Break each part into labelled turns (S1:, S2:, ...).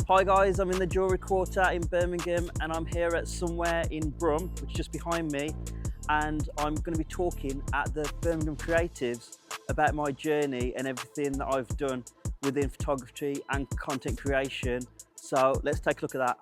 S1: Hi guys, I'm in the Jewellery Quarter in Birmingham and I'm here at somewhere in Brum, which is just behind me, and I'm going to be talking at the Birmingham Creatives about my journey and everything that I've done within photography and content creation. So let's take a look at that.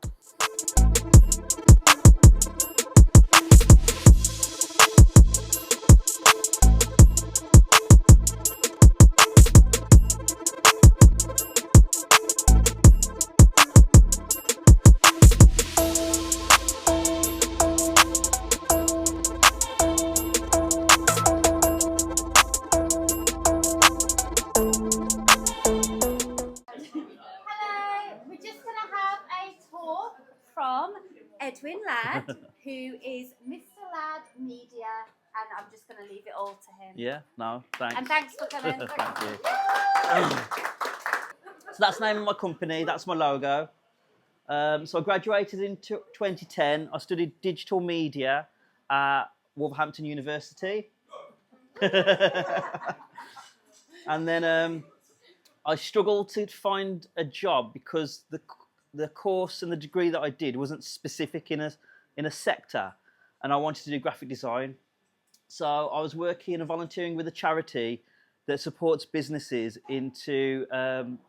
S2: Hello, we're just going to have a talk from Edwin Ladd, who is Mr. Ladd Media, and I'm just going to leave it all to him.
S1: Yeah, no, thanks.
S2: And thanks for coming.
S1: Thank you. So that's the name of my company, that's my logo. So I graduated in 2010. I studied digital media at Wolverhampton University. And then I struggled to find a job because the course and the degree that I did wasn't specific in a sector, and I wanted to do graphic design. So I was working and volunteering with a charity that supports businesses into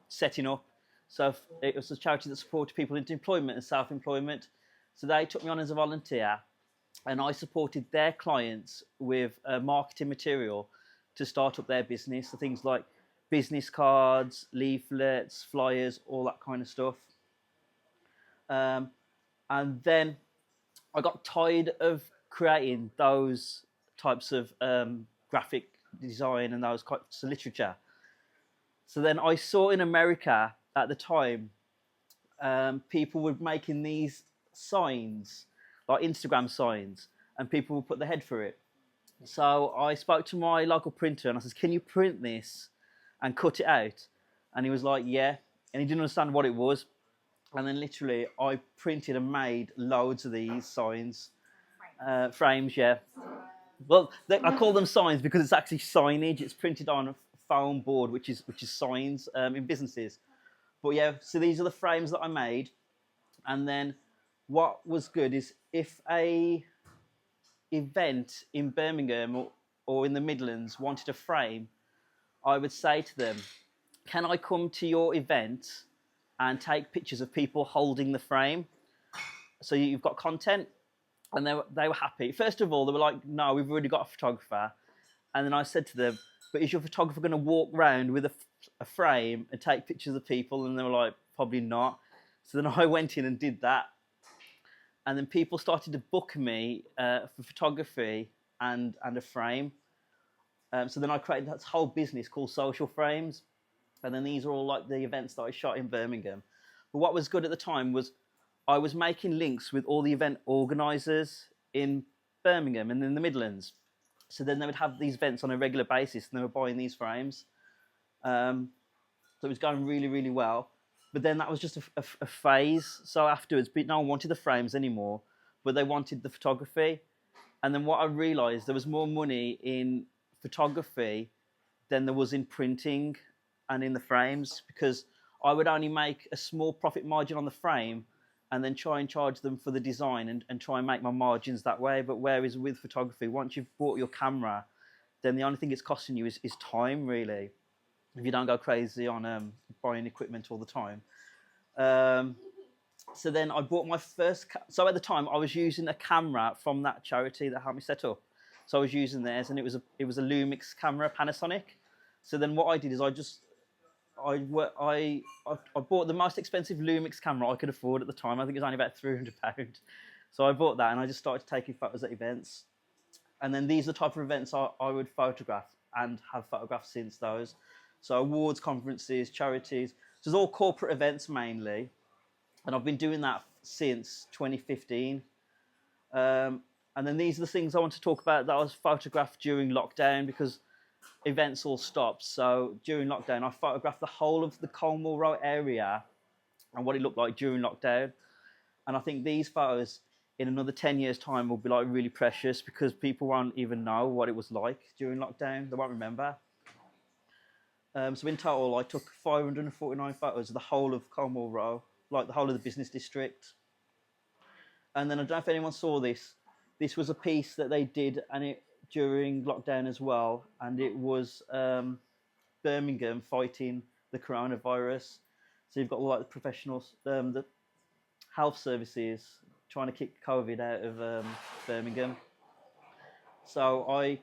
S1: setting up. So it was a charity that supported people into employment and self-employment. So they took me on as a volunteer, and I supported their clients with marketing material to start up their business. So things like business cards, leaflets, flyers, all that kind of stuff. And then I got tired of creating those types of graphic design and those types of literature. So then I saw in America at the time, people were making these signs, like Instagram signs, and people would put their head for it. So I spoke to my local printer and I said, can you print this and cut it out? And he was like, yeah. And he didn't understand what it was. And then literally I printed and made loads of these signs, frames, yeah. Well, I call them signs because it's actually signage. It's printed on a foam board, which is signs in businesses. But yeah, so these are the frames that I made. And then what was good is if a event in Birmingham or in the Midlands wanted a frame, I would say to them, can I come to your event and take pictures of people holding the frame? So you've got content. And they were happy. First of all, they were like, no, we've already got a photographer. And then I said to them, but is your photographer going to walk around with a frame and take pictures of people? And they were like, probably not. So then I went in and did that. And then people started to book me for photography and a frame. So then I created this whole business called Social Frames. And then these are all like the events that I shot in Birmingham. But what was good at the time was I was making links with all the event organisers in Birmingham and in the Midlands. So then they would have these events on a regular basis and they were buying these frames. So it was going really, really well. But then that was just a phase. So afterwards, no one wanted the frames anymore, but they wanted the photography. And then what I realised, there was more money in photography than there was in printing and in the frames, because I would only make a small profit margin on the frame and then try and charge them for the design and try and make my margins that way. But whereas with photography, once you've bought your camera, then the only thing it's costing you is time, really, if you don't go crazy on buying equipment all the time. So then I bought my first... So at the time, I was using a camera from that charity that helped me set up. So I was using theirs, and it was a Lumix camera, Panasonic. So then what I did is I bought the most expensive Lumix camera I could afford at the time. I think it was only about £300. So I bought that and I just started taking photos at events. And then these are the type of events I would photograph and have photographed since those. So awards, conferences, charities. So it's all corporate events mainly. And I've been doing that since 2015. And then these are the things I want to talk about that I was photographed during lockdown, because events all stopped. So during lockdown, I photographed the whole of the Colmore Road area and what it looked like during lockdown. And I think these photos in another 10 years time will be like really precious, because people won't even know what it was like during lockdown. They won't remember. So in total, I took 549 photos of the whole of Colmore Row, like the whole of the business district. And then I don't know if anyone saw this. This was a piece that they did, and it during lockdown as well, and it was Birmingham fighting the coronavirus. So you've got all like the professionals, the health services trying to kick COVID out of Birmingham. So I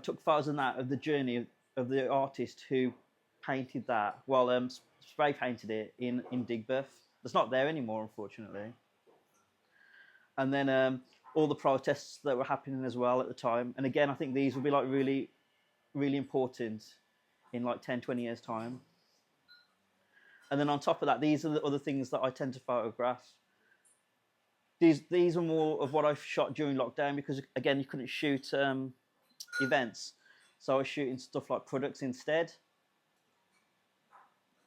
S1: took photos of that, of the journey of the artist who painted that, well, spray painted it in Digbeth. It's not there anymore, unfortunately. And then all the protests that were happening as well at the time. And again, I think these will be like really, really important in like 10, 20 years' time. And then on top of that, these are the other things that I tend to photograph. These are more of what I've shot during lockdown because, again, you couldn't shoot events. So I was shooting stuff like products instead.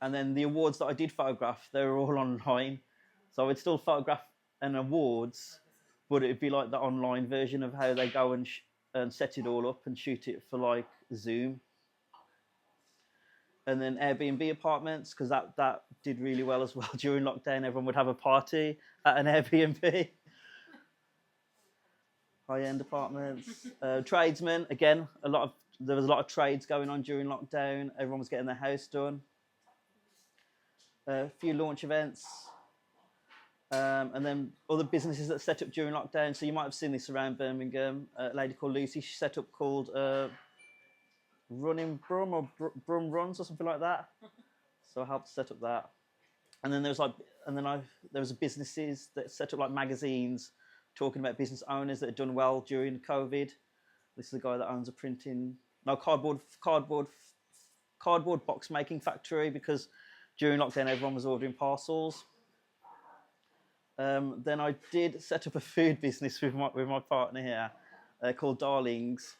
S1: And then the awards that I did photograph, they were all online. So I would still photograph an awards, but it'd be like the online version of how they go and set it all up and shoot it for like Zoom. And then Airbnb apartments, because that did really well as well during lockdown. Everyone would have a party at an Airbnb. High-end apartments. Tradesmen, again, there was a lot of trades going on during lockdown. Everyone was getting their house done. A few launch events. And then other businesses that set up during lockdown. So you might have seen this around Birmingham. A lady called Lucy, she set up called Running Brum or Brum Runs or something like that. So I helped set up that. And then there was businesses that set up like magazines talking about business owners that had done well during COVID. This is the guy that owns a cardboard box making factory because during lockdown everyone was ordering parcels. Then I did set up a food business with my partner here called Darlings,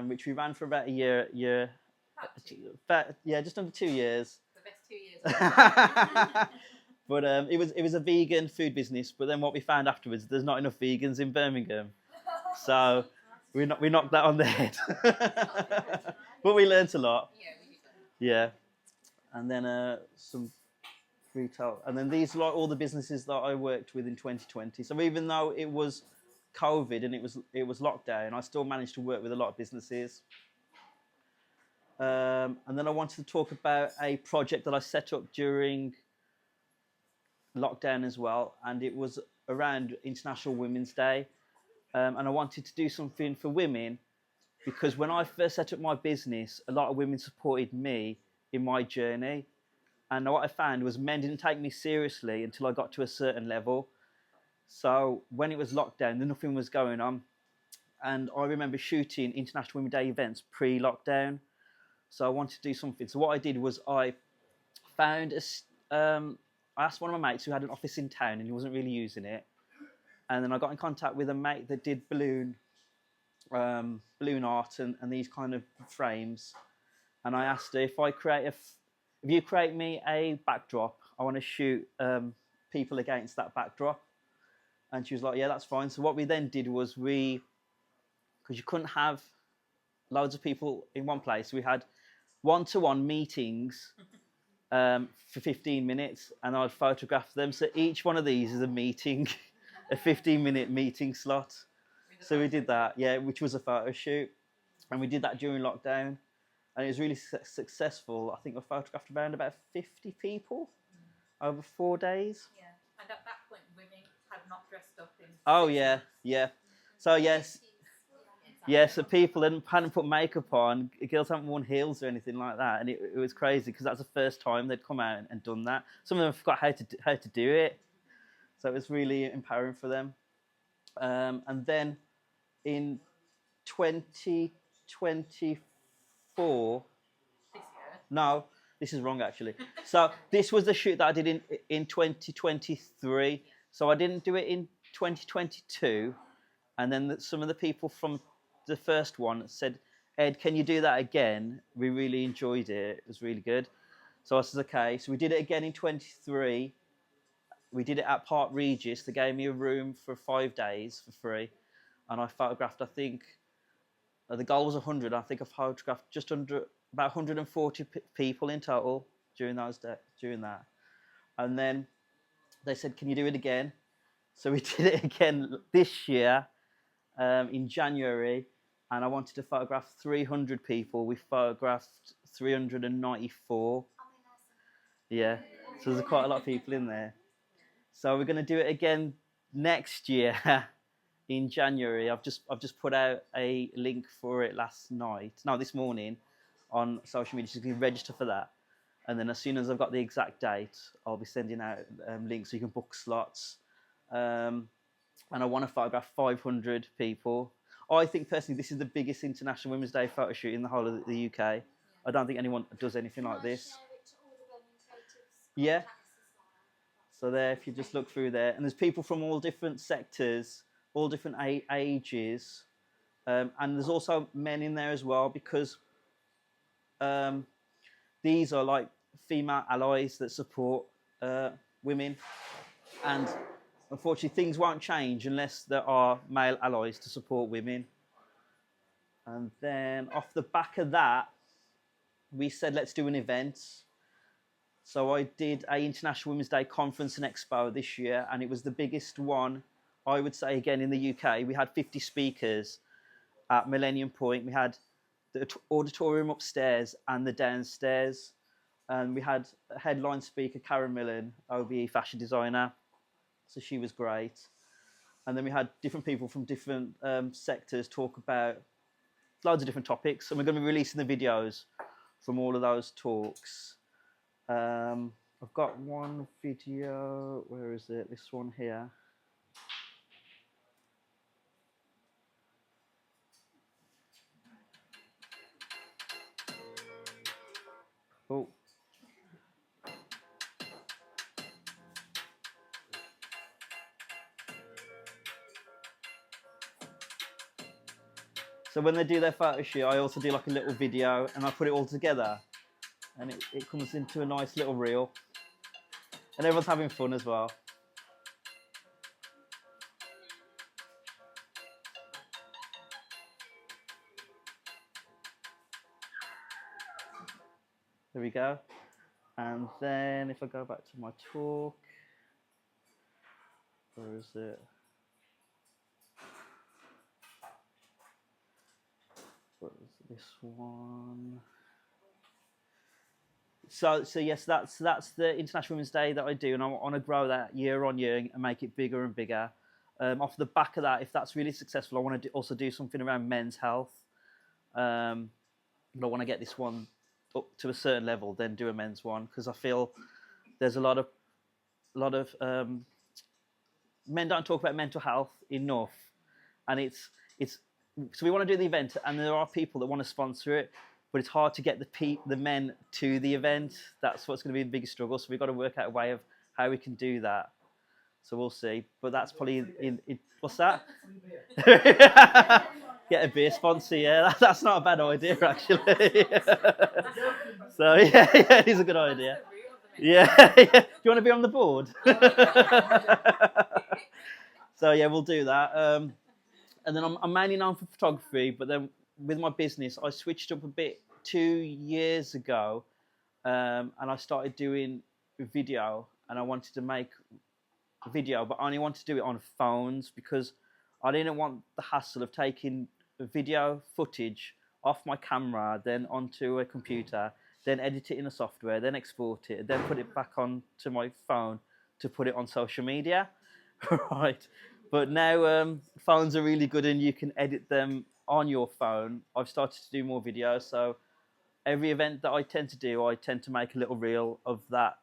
S1: which we ran for about a year. Just under 2 years.
S2: The best 2 years.
S1: But it was a vegan food business. But then what we found afterwards, there's not enough vegans in Birmingham, so we knocked that on the head. But we learnt a lot.
S2: Yeah, we did.
S1: Yeah, and then some retail, and then these are like all the businesses that I worked with in 2020. So even though it was COVID and it was lockdown, I still managed to work with a lot of businesses. And then I wanted to talk about a project that I set up during lockdown as well, and it was around International Women's Day, and I wanted to do something for women because when I first set up my business, a lot of women supported me in my journey, and what I found was men didn't take me seriously until I got to a certain level. So when it was lockdown, nothing was going on, and I remember shooting International Women's Day events pre-lockdown, so I wanted to do something. So what I did was I found I asked one of my mates who had an office in town and he wasn't really using it. And then I got in contact with a mate that did balloon art and these kind of frames. And I asked her, if you create me a backdrop, I want to shoot people against that backdrop. And she was like, yeah, that's fine. So what we then did was because you couldn't have loads of people in one place, we had one-to-one meetings for 15 minutes, and I'd photograph them. So each one of these is a meeting, a 15-minute meeting slot. So we did that, yeah, which was a photo shoot. And we did that during lockdown. And it was really successful. I think I photographed around about 50 people over 4 days.
S2: Yeah, and at that point, women had not dressed up in...
S1: Oh, yeah, yeah. So, yes. Yeah, so people hadn't put makeup on. Girls haven't worn heels or anything like that, and it was crazy because that's the first time they'd come out and done that. Some of them forgot how to do it, so it was really empowering for them. And then in 2024, no, this is wrong actually. So this was the shoot that I did in 2023. So I didn't do it in 2022, and then some of the people from the first one said, Ed, can you do that again? We really enjoyed it. It was really good. So I said, okay. So we did it again in 23. We did it at Park Regis. They gave me a room for 5 days for free. And I photographed, I think, the goal was 100. I think I photographed just under about 140 people in total during that. And then they said, can you do it again? So we did it again this year in January, and I wanted to photograph 300 people. We photographed 394. Yeah, so there's quite a lot of people in there. So we're going to do it again next year in January. I've just put out a link for it this morning on social media. So you can register for that. And then as soon as I've got the exact date, I'll be sending out links so you can book slots. And I want to photograph 500 people. I think personally this is the biggest International Women's Day photo shoot in the whole of the UK. I don't think anyone does anything like this. Yeah. So there, if you just look through there, and there's people from all different sectors, all different ages, and there's also men in there as well, because these are like female allies that support women, and unfortunately things won't change unless there are male allies to support women. And then off the back of that, we said let's do an event. So I did a International Women's Day conference and expo this year, and it was the biggest one, I would say, again in the UK. We had 50 speakers at Millennium Point. We had the auditorium upstairs and the downstairs. And we had a headline speaker, Karen Millen, OBE fashion designer. So she was great. And then we had different people from different sectors talk about loads of different topics. And we're going to be releasing the videos from all of those talks. I've got one video. Where is it? This one here. Oh. So when they do their photo shoot, I also do like a little video, and I put it all together, and it comes into a nice little reel, and everyone's having fun as well. There we go. And then if I go back to my talk, where is it? What is this one? So yes, that's the International Women's Day that I do, and I want to grow that year on year and make it bigger and bigger. Off the back of that, if that's really successful, I want to also do something around men's health. But I want to get this one up to a certain level, then do a men's one, because I feel there's a lot of men don't talk about mental health enough, and it's so we want to do the event, and there are people that want to sponsor it, but it's hard to get the men to the event. That's what's going to be the biggest struggle. So we've got to work out a way of how we can do that. So we'll see. But that's probably in what's that? Get a beer sponsor, yeah. That's not a bad idea, actually. So yeah, it is a good idea. Yeah. Do you want to be on the board? So yeah, we'll do that. And then I'm mainly known for photography, but then with my business, I switched up a bit 2 years ago, and I started doing video, and I wanted to make a video, but I only wanted to do it on phones because I didn't want the hassle of taking video footage off my camera, then onto a computer, then edit it in a software, then export it, then put it back onto my phone to put it on social media. Right. But now phones are really good and you can edit them on your phone. I've started to do more videos, so every event that I tend to do, I tend to make a little reel of that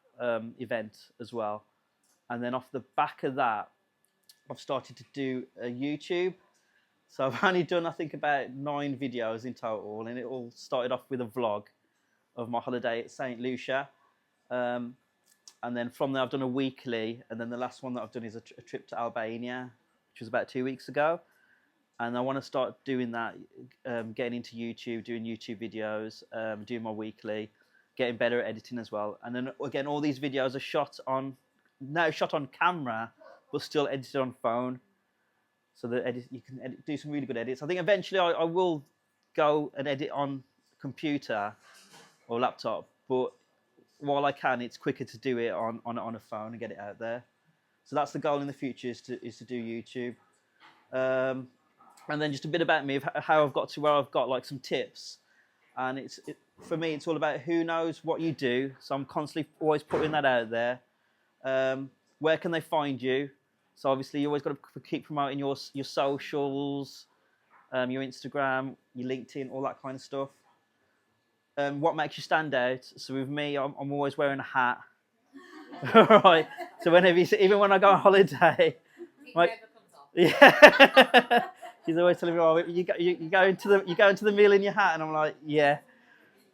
S1: event as well. And then off the back of that, I've started to do a YouTube. So I've only done, I think, about 9 videos in total, and it all started off with a vlog of my holiday at St. Lucia. And then from there, I've done a weekly, and then the last one that I've done is a trip to Albania, which was about 2 weeks ago. And I want to start doing that, getting into YouTube, doing YouTube videos, doing my weekly, getting better at editing as well. And then again, all these videos are shot on camera, but still edited on phone. So you can do some really good edits. I think eventually I will go and edit on computer or laptop, but while I can, it's quicker to do it on a phone and get it out there. So that's the goal in the future, is to do YouTube. And then just a bit about me, of how I've got to where I've got, like some tips. And for me, it's all about who knows what you do. So I'm constantly always putting that out there. Where can they find you? So obviously you always got to keep promoting your socials, your Instagram, your LinkedIn, all that kind of stuff. What makes you stand out? So with me, I'm always wearing a hat. Right. So whenever even when I go on holiday, like, yeah, she's always telling me, "Oh, you go into the meal in your hat," and I'm like, "Yeah."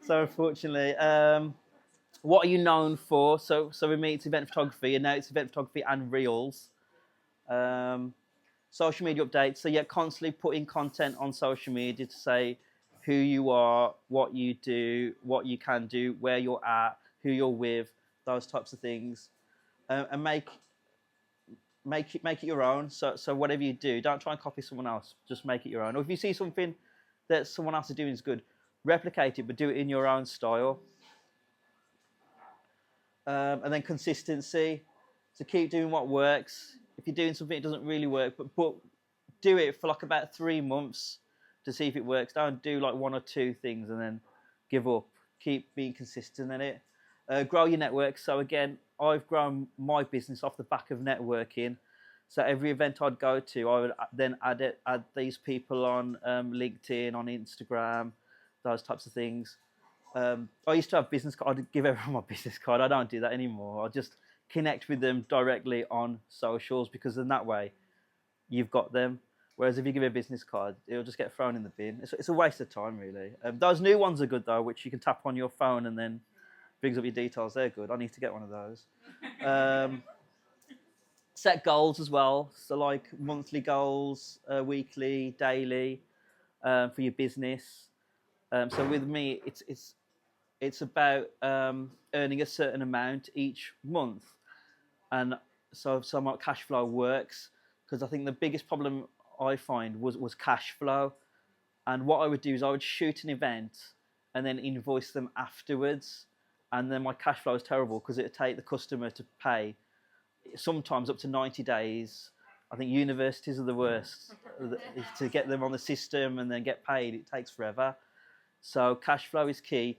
S1: So unfortunately, what are you known for? So with me, it's event photography, and now it's event photography and reels. Social media updates. So yeah, constantly putting content on social media to say who you are, what you do, what you can do, where you're at, who you're with, those types of things, and make it your own. So whatever you do, don't try and copy someone else. Just make it your own. Or if you see something that someone else is doing is good, replicate it, but do it in your own style. And then consistency. So keep doing what works. If you're doing something that doesn't really work, but do it for like about 3 months to see if it works. Don't do like 1 or 2 things and then give up. Keep being consistent in it. Grow your network. So again, I've grown my business off the back of networking. So every event I'd go to, I would then add these people on LinkedIn, on Instagram, those types of things. I used to have business cards. I'd give everyone my business card. I don't do that anymore. I just connect with them directly on socials, because in that way, you've got them. Whereas if you give a business card, it'll just get thrown in the bin. It's a waste of time, really. Those new ones are good, though, which you can tap on your phone and then brings up your details. They're good. I need to get one of those. Set goals as well. So like monthly goals, weekly, daily, for your business. So with me, it's about earning a certain amount each month, and so my cash flow works, because I think the biggest problem I find was cash flow. And what I would do is I would shoot an event and then invoice them afterwards, and then my cash flow is terrible because it would take the customer to pay sometimes up to 90 days. I think universities are the worst. To get them on the system and then get paid, it takes forever. So cash flow is key.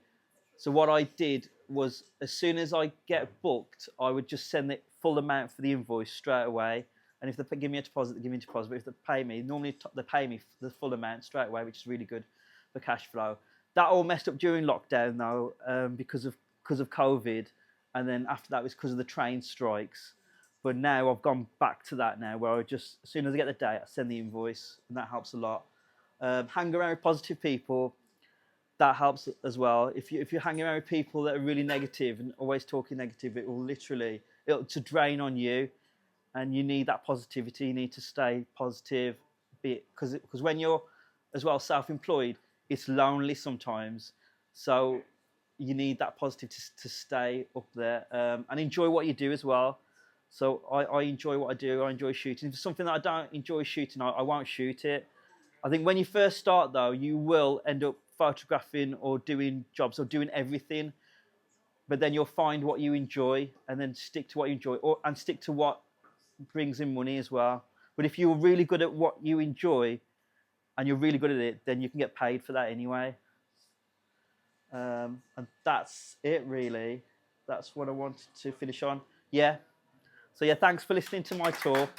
S1: So what I did was, as soon as I get booked, I would just send the full amount for the invoice straight away. And if they give me a deposit, they give me a deposit. But if they pay me, normally they pay me the full amount straight away, which is really good for cash flow. That all messed up during lockdown, though, because of COVID. And then after that was because of the train strikes. But now I've gone back to that now, where I just, as soon as I get the date, I send the invoice, and that helps a lot. Hang around with positive people. That helps as well. If you're hanging around with people that are really negative and always talking negative, it'll to drain on you, and you need that positivity. You need to stay positive, because when you're as well self-employed, it's lonely sometimes. So you need that positive to stay up there, and enjoy what you do as well. So I enjoy what I do. I enjoy shooting. If it's something that I don't enjoy shooting, I won't shoot it. I think when you first start, though, you will end up photographing or doing jobs or doing everything, but then you'll find what you enjoy and then stick to what you enjoy, and stick to what brings in money as well. But if you're really good at what you enjoy and you're really good at it, then you can get paid for that anyway. And that's it, really. That's what I wanted to finish on. Yeah. So yeah, thanks for listening to my talk.